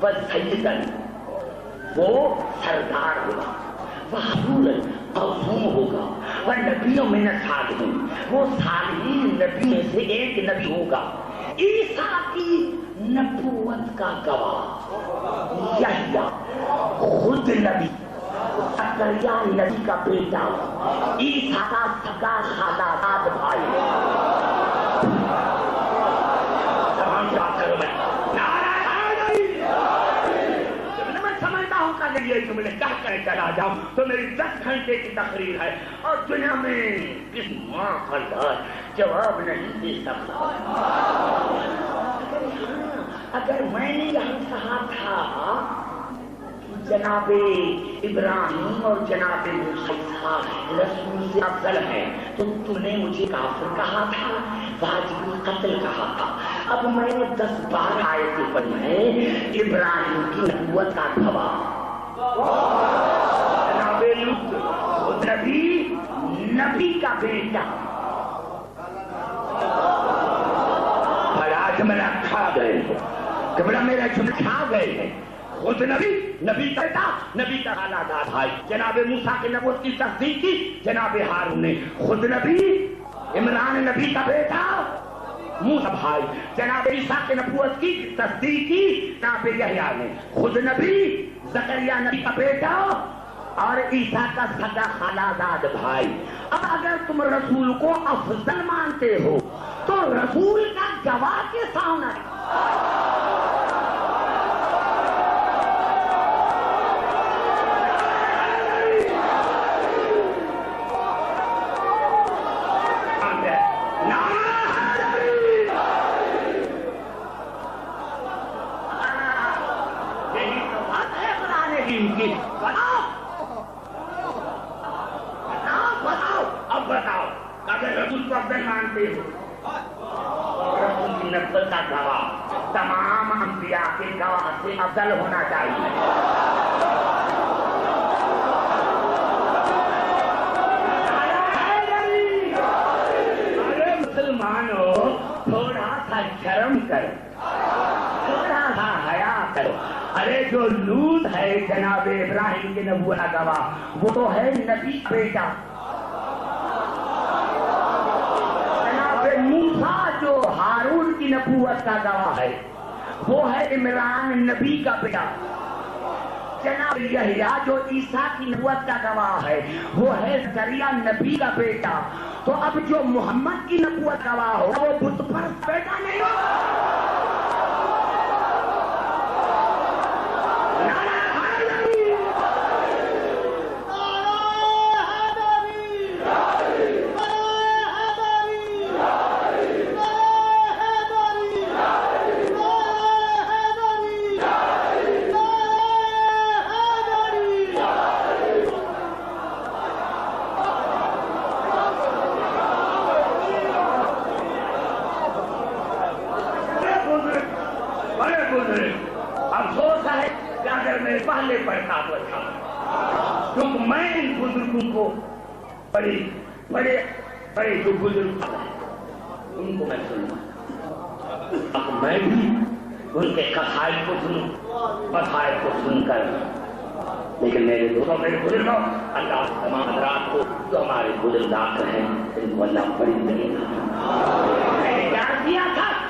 وسیداً وہ سردار ہوگا وحصوراً معصوم ہوگا ونبیوں من الصالحین وہ صالحین نبی میں سے ایک نبی ہوگا. عیسیٰ کی نبوت کا گواہ یحییٰ خود نبی زکریا نبی کا بیٹا عیسیٰ کا سگا خالہ بھائی. میں سمجھتا ہوں کہ اگر یہ جملے کہہ کر چلا جاؤں تو میری 10 گھنٹے کی تقریر ہے اور دنیا میں اس ماں کا جواب نہیں دے سکتا. اگر میں نے یہاں کہا تھا جناب ابراہیم اور جناب موسیٰ رسول سے افضل ہیں تو تم نے مجھے کافر کہا تھا واجب القتل کہا تھا. اب میں نے 10-12 آیتیں پڑھی ہیں ابراہیم کی نبوت کا گواہ جناب لوط نبی کا بیٹا بڑا جملہ کھا گئے کہ بڑا میرا جملہ کھا گئے ہیں. خود نبی کا بیٹا نبی کا خالہ بھائی جناب موسیٰ کی نبوت کی تصدیق کی جناب ہارون نے. خود نبی عمران نبی کا بیٹا موسیٰ بھائی جناب عیسیٰ کی نبوت کی تصدیق کی جناب یحییٰ نے. خود نبی زکریا نبی کا بیٹا اور عیسیٰ کا سگا خالہ زاد بھائی. اب اگر تم رسول کو افضل مانتے ہو تو رسول کا گواہ کے سامنے بتاؤ اگر رسول کو افضل مانتے ہو رسول کی نبوت کا گواہ تمام انبیاء کے گواہ سے افضل ہونا چاہیے. ارے مسلمانوں تھوڑا سا شرم کرو تھوڑا سا حیا کرو. ارے جو لوط ہے جناب ابراہیم کے نبوت کا گواہ وہ تو ہے نبی بیٹا. موسیٰ جو ہارون کی نبوت کا گواہ ہے وہ ہے عمران نبی کا بیٹا. جناب یحییٰ جو عیسیٰ کی نبوت کا گواہ ہے وہ ہے زکریا نبی کا بیٹا. تو اب جو محمد کی نبوت کا گواہ ہو وہ بت پرست بیٹا نہیں ہو. افسوس ہے کہ اگر میں پہلے پڑھتا تو اچھا کیونکہ میں ان بزرگوں کو بڑے جو بزرگ ہیں ان کو میں سنوں. اب میں بھی ان کے قصائد کو سنوں, مسائل کو سن کر. لیکن میرے دوستوں میرے بزرگوں اللہ تمام حضرات کو جو ہمارے بزرگات ہیں ان کو اللہ بڑی دے گا.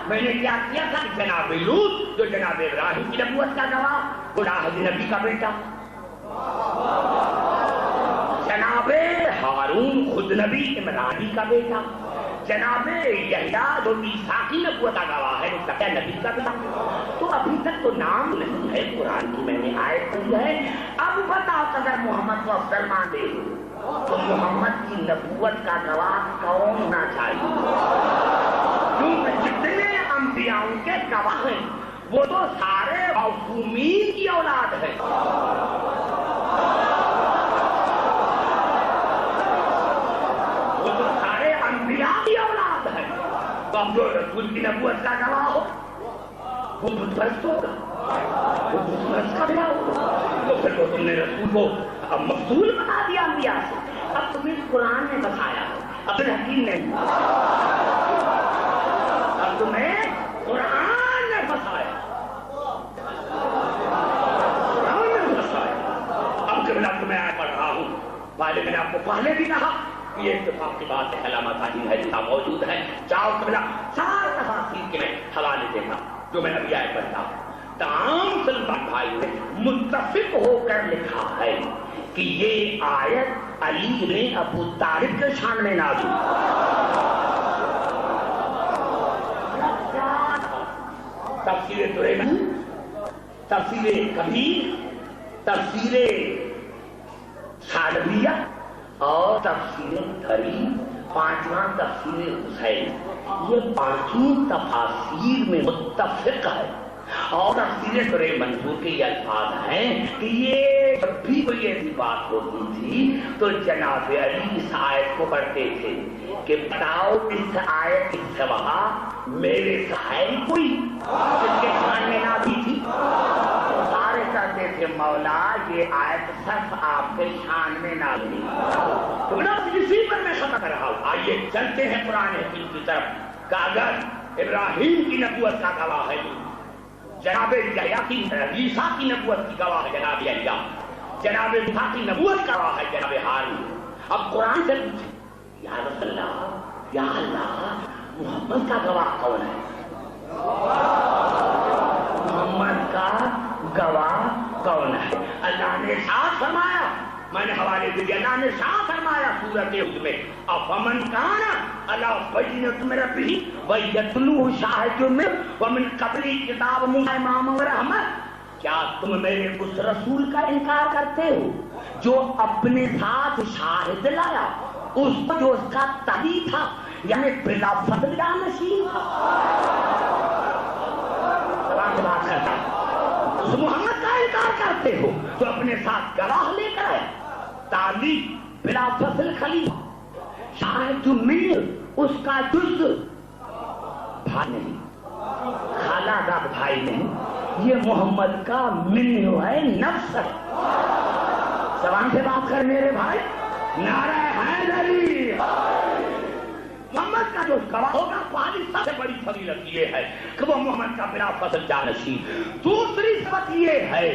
میں نے کیا کیا تھا جناب لوط جو جناب ابراہیم کی نبوت کا گواہ خدا نبی کا بیٹا, جناب ہارون خود نبی عمران کا بیٹا, جناب یحییٰ جو عیسیٰ کی نبوت کا گواہ ہے اس کا نبی کا بیٹا. تو ابھی تک تو نام نہیں ہے قرآن کی میں نے آیت پڑھی ہے. اب بتاؤ اگر محمد کو افضل مان دے تو محمد کی نبوت کا گواہ کون ہونا چاہیے؟ کیونکہ جتنے انبیاء کے گواہ ہیں وہ تو سارے معصومین کی اولاد ہیں. وہ تو سارے انبیاء کی اولاد ہیں. تو اب جو رسول کی نبوت کا گواہ ہو وہ بت پرست ہوگا, وہ بت پرست کا بیٹا ہوگا. تو پھر تو تم نے رسول کو اب مفضول بنا دیا انبیاء سے. اب تمہیں قرآن نے بتایا ابن حکیم نے, اب تمہیں قرآن نے بتایا. اب جب میں تمہیں پڑھ رہا ہوں پہلے میں نے آپ کو پہلے بھی کہا کہ یہ اتفاق کی بات ہے, علامہ تعلیم ہے جسا موجود ہے. جاؤ قبلہ چار تفاسیر کے میں حوالے دیتا جو میں ابھی آئے پڑھتا ہوں. تمام مسلمان بھائی نے متفق ہو کر لکھا ہے کہ یہ آیت علی نے ابو طالب کے شان میں نازل. تفسیر طبری, تفسیر کبیر, تفسیر ثانویہ اور تفسیر دھری, پانچواں تفسیر حسین. یہ پانچوں تفاسیر میں متفق ہے. اور تفسیر سورہ منصور کے یہ الفاظ ہیں کہ یہ جب بھی کوئی ایسی بات ہوتی تھی تو جناب علی اس آیت کو پڑھتے تھے کہ بتاؤ اس آیت کی سوا میرے ہے کوئی جس کے شان میں نازل تھی. سارے کہتے تھے مولا یہ آیت صرف آپ کے شان میں نازل. تو اسی پر میں ختم کر رہا ہوں. آئیے چلتے ہیں قرآن حکیم کی طرف. کہ اگر ابراہیم کی نبوت کا گواہ ہے جناب یحییٰ کی, عیسیٰ کی نبوت کی گواہ ہے جناب یحییٰ, جناب موسیٰ کی نبوت کا گواہ ہے جناب ہارون. اب قرآن سے پوچھے یا رسول اللہ, یا اللہ, محمد کا گواہ کون ہے؟ محمد کا گواہ کون ہے؟ اللہ نے ارشاد فرمایا, میں نے حوالے دیا, اللہ نے ارشاد فرمایا سورۃ ہود میں افمن کان علی بینۃ من ربہ ویتلوہ شاہد منہ ومن قبلہ کتاب موسیٰ اماما ورحمۃ. کیا تم میرے اس رسول کا انکار کرتے ہو جو اپنے ساتھ شاہد لایا, اس پر جو اس کا تبی تھا یعنی بلا فضل جانشین تھا؟ سلام سے بات کرتا اس محمد کا انکار کرتے ہو جو اپنے ساتھ گواہ لے کر آیا, تعلیم بلا فضل خلیفہ, شاہد من اس کا جز بھائی نہیں, خالہ کا بھائی نہیں, یہ محمد کا من ہے, نفس ہے. زبان سے بات کر میرے بھائی. نعرہ حیدری. محمد کا جو گواہ ہوگا پہلی سب سے بڑی فضیلت یہ ہے کہ وہ محمد کا بلا فضل جانشین. دوسری صفت یہ ہے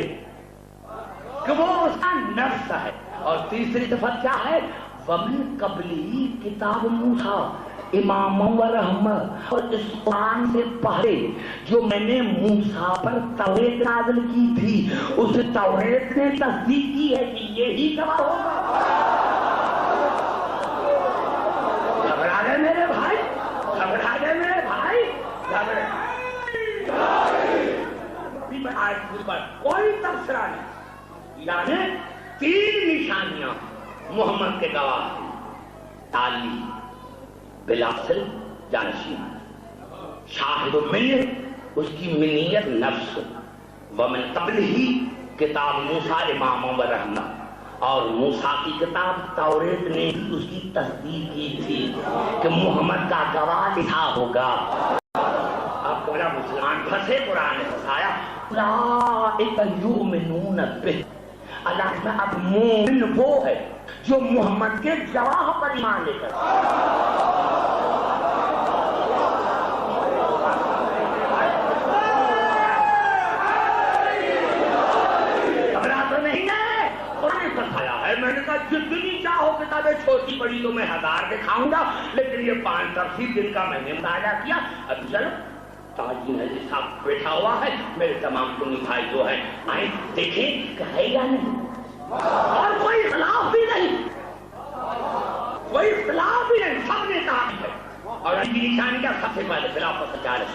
کہ وہ اس کا نفس ہے. اور تیسری صفت کیا ہے؟ ومن قبلی کتاب موسیٰ, امام و رحمت اور اس قرآن سے پہلے جو میں نے موسیٰ پر توریت نازل کی تھی اس توریت نے تصدیق کی ہے کہ یہی گواہ ہوگا. گھبرا گئے میرے بھائی, گھبرا گئے میرے بھائی, آج پر کوئی تبصرہ نہیں. یعنی 3 نشانیاں محمد کے گواہ تھی. تعلیم بلاصل جانشین, شاہد و مل اس کی منیت نفس, ومن قبل ہی کتاب موسیٰ امام و رحمت, اور موسیٰ کی کتاب توریت نے اس کی تصدیق کی تھی کہ محمد کا گواہ لکھا ہوگا. اب بڑا مسلمان پھنسے, قرآن نے پھنسایا اولئک یؤمنون بہ. اللہ میں اب مومن وہ ہے جو محمد کے گواہ پر ایمان لے کر. گھبرا تو نہیں ہے, قرآن نے پھنسایا ہے. میں نے کہا جتنی چاہو کتابیں چھوٹی بڑی تو میں 1000 دکھاؤں گا, لیکن یہ 5 تفسیر جن کا میں نے مطالعہ کیا. اب چلو تاجین علی صاحب بیٹھا ہوا ہے, میرے تمام سنی بھائی جو ہے آئیں دیکھیں کہ ہے یا نہیں, اور کوئی اختلاف بھی نہیں, کوئی اختلاف بھی نہیں, سب نے کہا ہے. اور ان کی نشانی کا سب سے پہلے خلافت سچارت,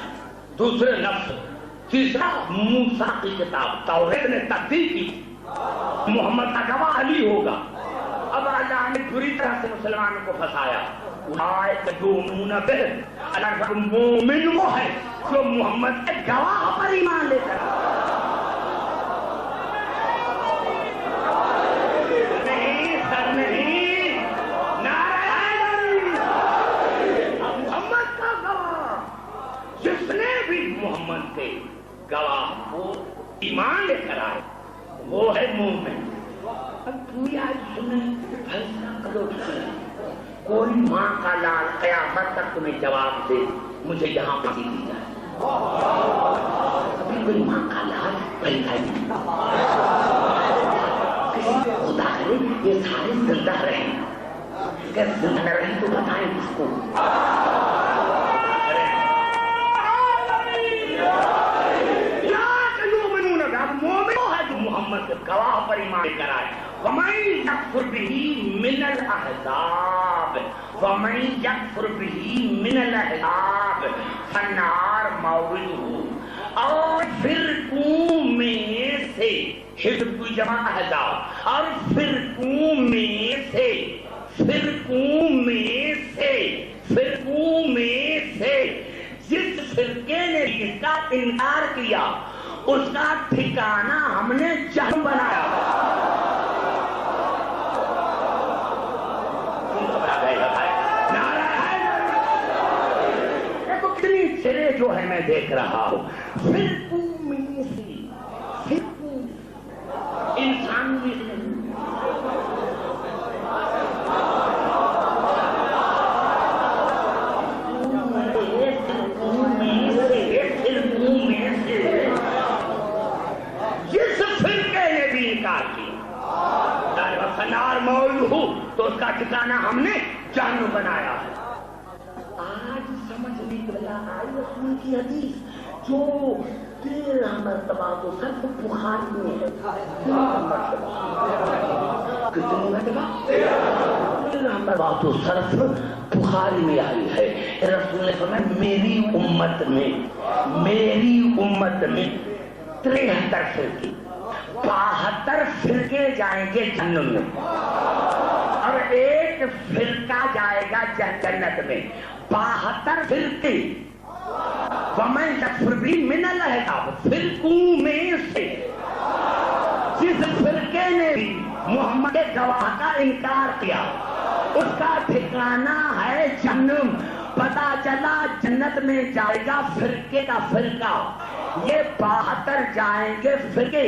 دوسرے نفس, تیسرا موسیٰ کی کتاب توریت نے تصدیق کی محمد کا گواہ علی ہوگا. اب اللہ نے بری طرح سے مسلمانوں کو پھنسایا. اللہ کا مومن وہ ہے جو محمد کے گواہ پر ایمان لے کر. نہیں سر نہیں, محمد کا گواہ, جس نے بھی محمد کے گواہ کو ایمان لے کر آئے وہ ہے مومن. اب پوری آج سنیں, فیصلہ کرو. کوئی ماں کا لال قیامت تک تمہیں جواب دے مجھے یہاں پہ دی جائے. ابھی کوئی ماں کا لال پیدا نہیں. خدا کرے یہ سارے زندہ رہے, کہ زندہ نہ رہے تو بتائیں کس کو. محمد کے گواہ پر ایمان کر آئے. وَمَن يَكْفُرْ بِهِ مِنَ الْأَحْزَابِ وَمَن يَكْفُرْ بِهِ مِنَ الْأَحْزَابِ فَالنَّارُ مَوْعِدُهُ. اور فرقوں میں سے, حزب کی جمع احزاب, اور فرقوں میں سے, فرقوں میں سے, فرقوں میں سے جس فرقے نے اس کا انکار کیا اس کا ٹھکانہ ہم نے جہنم بنایا. دیکھو کتنی سرے جو ہے میں دیکھ رہا ہوں. فرقوں میں سے, فرقوں انسان بھی تو اس کا ٹھکانہ ہم نے جہنم بنایا ہے. آج سمجھ لی بلا آئی رسول کی حدیث جو 13 مرتبہ تو صرف بخاری میں ہے. کتنی مرتبہ؟ 13 مرتبہ تو صرف بخاری میں آئی ہے. رسول نے فرمایا میری امت میں 73 فرقے, 72 فرقے جائیں گے جہنم میں, اور 1 فرقہ جائے گا جنت میں. 72 فرقے. وَمَن يَكْفُرْ بِهِ مِنَ الْأَحْزَابِ, فرقوں میں سے جس فرقے نے بھی محمد کے گواہ کا انکار کیا اس کا ٹھکانہ ہے جہنم. پتا چلا جنت میں جائے گا فرقے کا فرقہ, یہ 72 جائیں گے فرقے,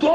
2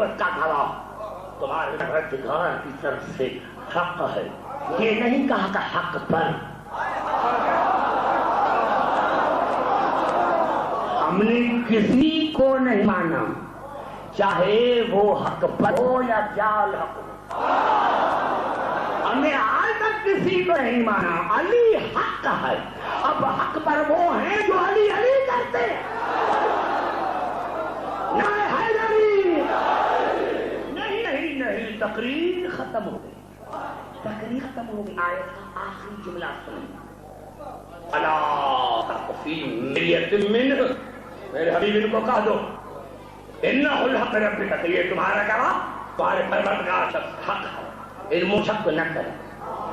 نبوت کا گواہ تمہارے پروردگار کی طرف سے حق ہے. یہ نہیں کہا کہ حق پر. ہم نے کسی کو نہیں مانا چاہے وہ حق پر ہو یا جال حق ہو. ہم نے آج تک کسی کو نہیں مانا. علی حق ہے. اب حق پر وہ ہیں جو علی علی کرتے ہیں. نہیں تقریر ختم ہو گئی. تقریر ختم ہو گئی. آیت کا آخری جملہ سنیں. الا تخفی مریت منہ. میرے حبیب ان کو کہہ دو انہ الحق ربک کہ یہ تمہارا گواہ تمہارے پروردگار شخص حق ہے. علم شک نہ کرے.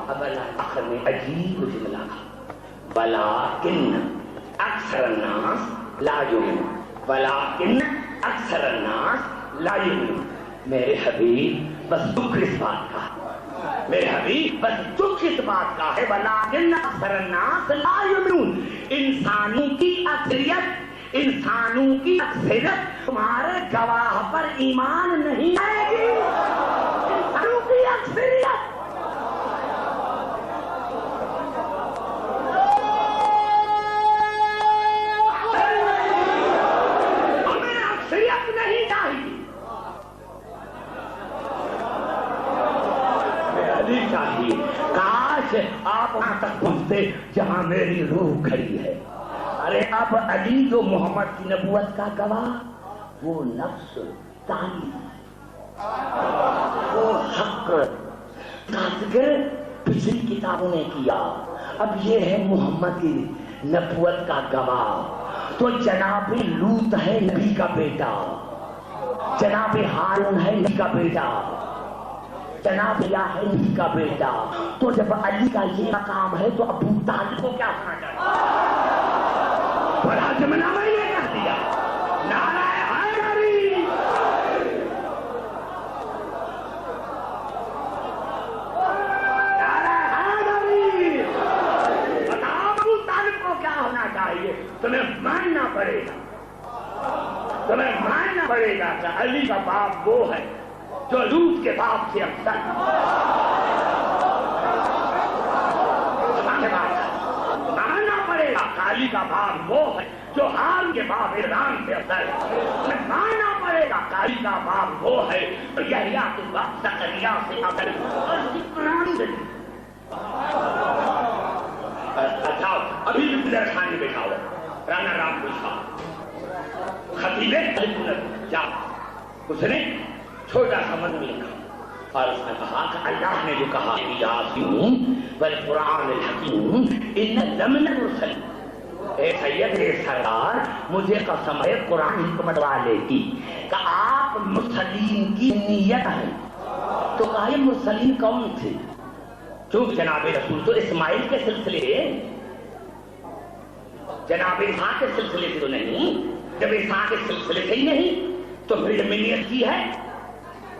اب اللہ آخر میں عجیب جملہ ولیکن اکثر الناس لا یؤمنون. ولیکن اکثر الناس لا یؤمنون. میرے حبیب بس دکھ اس بات کا ہے. میرے حبیب بس دکھ اس بات کا ہے. ولیکن اکثر الناس لا یؤمنون. انسانوں کی اکثریت تمہارے گواہ پر ایمان نہیں آئے گی. انسانوں کی اکثریت. ہمیں اکثریت نہیں چاہیے. چاہیے کاش آپ وہاں تک پہنچتے جہاں میری روح کھڑی ہے. ارے اب علی جو محمد کی نبوت کا گواہ وہ نفس تعلیم وہ حق کا ذکر پچھلی کتابوں نے کیا. اب یہ ہے محمد کی نبوت کا گواہ. تو جناب لوط ہے نبی کا بیٹا. جناب ہارون ہے نبی کا بیٹا. جناب یا ہے نبی کا بیٹا. تو جب علی کا یہ مقام ہے تو ابو طالب کو کیا ہونا چاہیے؟ بڑا جملہ میں نے کہہ دیا. نعرہ حیدری. نعرہ حیدری. بتاؤ ابو طالب کو کیا ہونا چاہیے؟ تمہیں ماننا پڑے گا. تمہیں ماننا پڑے گا کہ علی کا باپ وہ ہے جو لوط کے باپ سے افضل. ماننا پڑے گا علی کا باپ وہ ہے جو ہارون کے باپ عمران سے افضل. ماننا پڑے گا علی کا باپ وہ ہے جو یحییٰ کے باپ زکریا سے افضل. اچھا ابھی بھی گزر خان میں بیٹھا ہوا رانا رام پوچھا خطیب جا. اس نے چھوٹا سا مضمون لکھا اور اس نے کہا کہ اللہ نے جو کہا یاسین والقرآن الحکیم ان لمن المرسلین. اے سید اے سردار مجھے قسم ہے قرآن حکمت والے کی کہ آپ مرسلین کی نیت ہیں. تو کہا یہ مرسلین کون تھے؟ چونکہ جناب رسول تو اسماعیل کے سلسلے جناب اسحاق کے سلسلے سے تو نہیں. جب اسحاق کے سلسلے سے ہی نہیں تو پھر منیت کی ہے.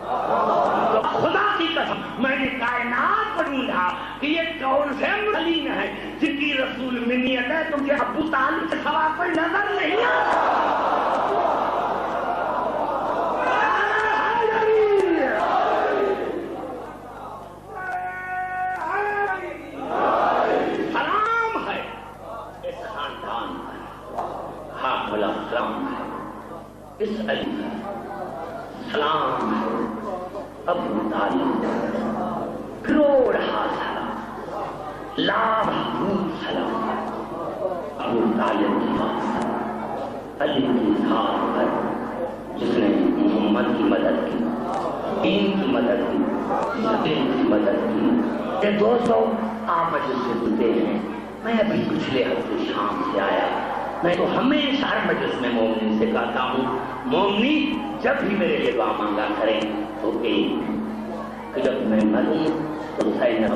تو خدا کی قسم میں نے کائنات کو ڈھونڈا کہ یہ کون سے مرسلین ہیں جن کی رسول منیت ہے. تمہیں ابو طالب کے سوا کوئی نظر نہیں سلام ہے اس خاندان پر. ہاں بھلا سلام ہے اس علی سلام ہے ابو طالب کروڑ سلام لاکھ سلام. ابو طالب کے پاس علی کی ذات ہے جس نے محمد کی مدد کی دین کی مدد کی دین کی مدد کی. یہ 200 آپ مجلس سے سنتے ہیں. میں ابھی پچھلے ہفتے شام سے آیا. میں تو ہمیشہ ہر مجلس میں مومنی سے کہتا ہوں مومنی جب بھی میرے لیے دعا مانگا کریں تو ایک کہ جب میں مروں تو زینب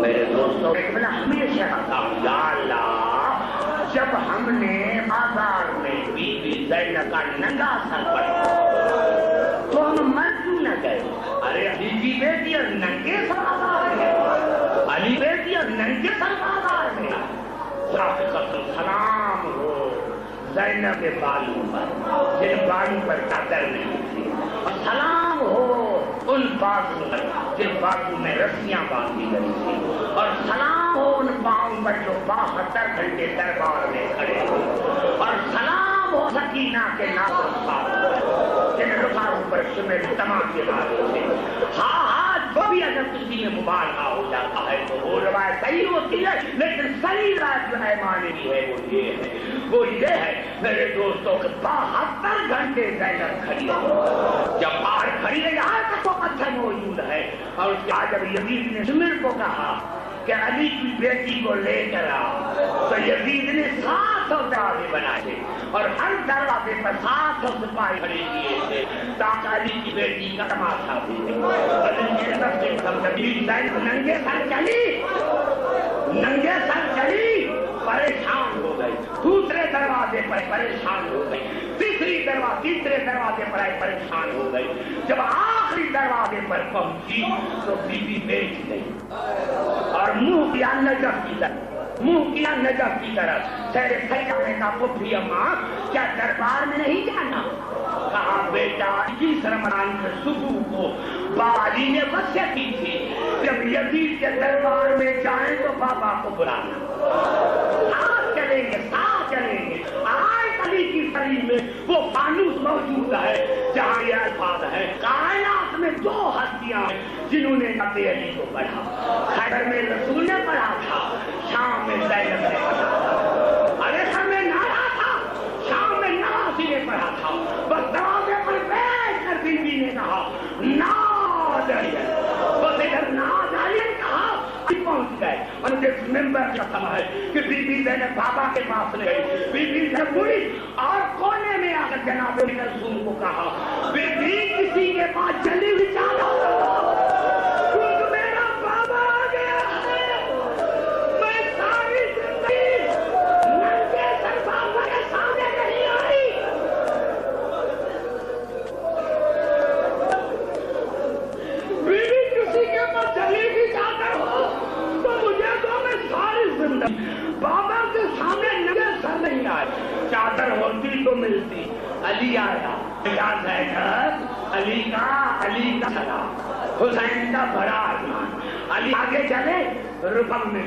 میرے دوستوں میں ہمیشہ کہتا ہوں یا اللہ جب ہم نے بازار میں بی بی زینب کا ننگا سر پڑا تو ہم مر کیوں نہ گئے؟ ارے علی کی بیٹی اور ننگے سر بازار ہے. علی بیٹی اور ننگے سر بازار ہے. خدا کی قسم سلام ہو زینب کے بالوں پر، جن بالوں پر چادر نہیں تھی، اور سلام ہو ان بازوں پر جن بازوں میں رسیاں باندھی گئی تھی، اور سلام ہو ان پاؤں پر جو 72 گھنٹے دربار میں کھڑے ہوئے، اور سلام ہو سکینہ کے نازک پاؤں پر جن رخاروں پر سمر تمام کے بارے تھے۔ ہاں جو بھی اگر کسی میں مبالغہ ہو جاتا ہے تو وہ روایت صحیح ہوتی ہے، لیکن صحیح روایت جو ہے معنی بھی ہے وہ یہ ہے میرے دوستوں کہ 72 گھنٹے زینب کھڑی ہو، جب باہر کھڑی ہے یہاں تک تو پتھر موجود ہے، اور اس کے بعد جب یزید نے سمر کو کہا کہ علی کی بیٹی کو لے کر آؤ، تو یزید نے 700 دروازے بنائے تھے اور ہر دروازے پر 700 سپاہی کھڑے کیے تھے تاکہ علی کی بیٹی کا تماشا دیکھے۔ ننگے سر چلی پریشان ہو گئی، دوسرے دروازے پر پریشان ہو گئی، تیسرے دروازے پر پریشان ہو گئی، جب آخری دروازے پر پہنچی تو بی بی بیٹھ گئی اور منہ کیا نجف کی طرف سیر سجانے کا پھوپھی اماں کیا دربار میں نہیں جانا؟ کہا بیٹا 21 رمضان کے صبح کو بابا جی نے وصیت کی تھی جب یزید کے دربار میں جائیں تو بابا کو بلانا، ساتھ چلیں گے۔ آج علی کی شریف میں وہ فانوس موجود ہے جہاں یہ الفاظ ہے کائنات میں 2 ہستیاں ہیں جنہوں نے نبی علی کو پڑھا، خیبر میں رسول نے پڑھا تھا، شام میں زینب نے پڑھا تھا، علیشہ میں نارا تھا، شام میں نواسی نے پڑھا تھا، بس دروازے پر بیٹھ کر بی بی نے کہا ناز علی، بس ادھر ناز علی نے کہا پہنچ گئے، اور مجھے ممبر کا سما ہے کہ بی بی زینب بابا کے پاس لے گئی، بی بی زینب بڑی اور کونے میں آ کر جناب رسول کو کہا بی بی کسی کے پاس جلی ہوئی چادر کیونکہ میرا بابا آ گیا ہے، میں ساری زندگی ننگے سر بابا کے سامنے نہیں آئی۔ بی بی کسی کے پاس جلی ہوئی چادر ہو تو مجھے تو میں ساری زندگی بابا کے سامنے ننگے سر نہیں آئے، چادر ہوتی تو ملتی۔ علی آیا، علی کا سلام، حسین کا بڑا ارمان، علی آگے چلے رباب میں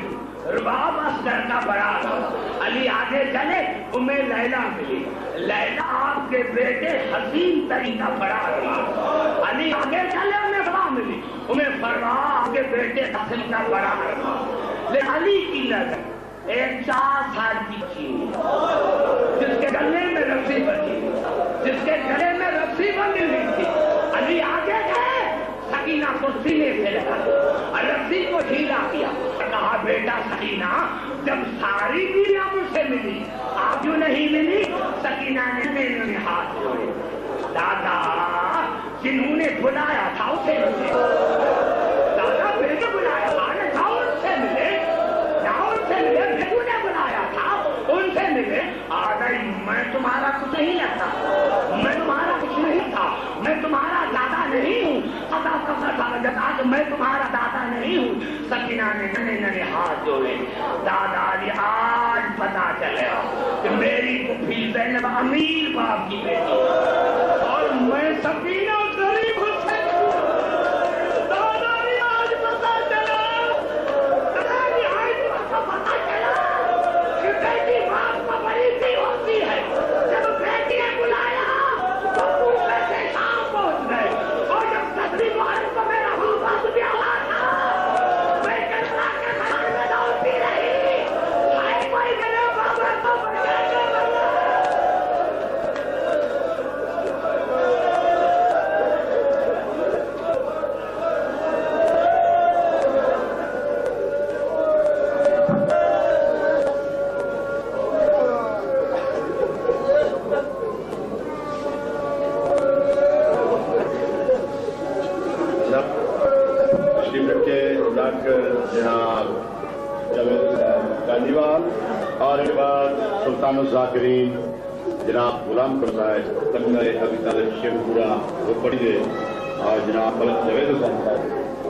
رباب اصغر کا بڑا ارمان، علی آگے چلے لیلا ملی، لیلا آپ کے بیٹے حسین ترین کا بڑا ارمان، علی آگے چلے فروا ملی، فروا آپ کے بیٹے حسن کا بڑا ارمان، لیکن علی کی نظر ایک 4 سال کی چینی جس کے گلے میں رسی بندھی ہوئی تھی، علی آگے گئے سکینہ کو سینے سے لگا اور رسی کو ڈھیلا کیا، کہا بیٹا سکینہ جب ساری بیویاں مجھ سے ملی آپ جو نہیں ملی؟ سکینہ نے میرے ہاتھ جوڑے، دادا جنہوں نے بلایا تھا اسے ملے، دادا بیٹے بلایا تھا جاؤ ان سے ملے، جنہوں نے بلایا تھا ان سے ملے، آ گئی میں تمہارا کچھ نہیں لگتا، میں تمہارا کچھ نہیں تھا، میں تمہارا دادا نہیں ہوں، میں تمہارا دادا نہیں ہوں۔ سکینہ نے ننے ہاتھ جوڑے، دادا جی آج پتا چلے کہ میری پھوپھی زینب امیر باپ کی بیٹی اور میں سکینہ غریب حسین دادا جی آج پتا چلا، دادا جی آج پتا چلا کہ بیٹی باپ کو بڑی سی ہوتی ہے، جب بیٹی نے بلایا تو پوچھنے سے شام پہنچ گئے، اور جب تصریف والے کو میرا ہوں باپ بھی آیا تھا میں کرنا کے گھر میں دوڑتی رہی، ہائے کوئی میرے بابا کو بچانے والا۔ جناب جاوید گاندیوال اور ایک بار سلطان الذاکرین جناب غلام قمر صاحب تمنا ابھی طالب شیخ پورا وہ پڑھی دے اور جناب جاوید حسین صاحب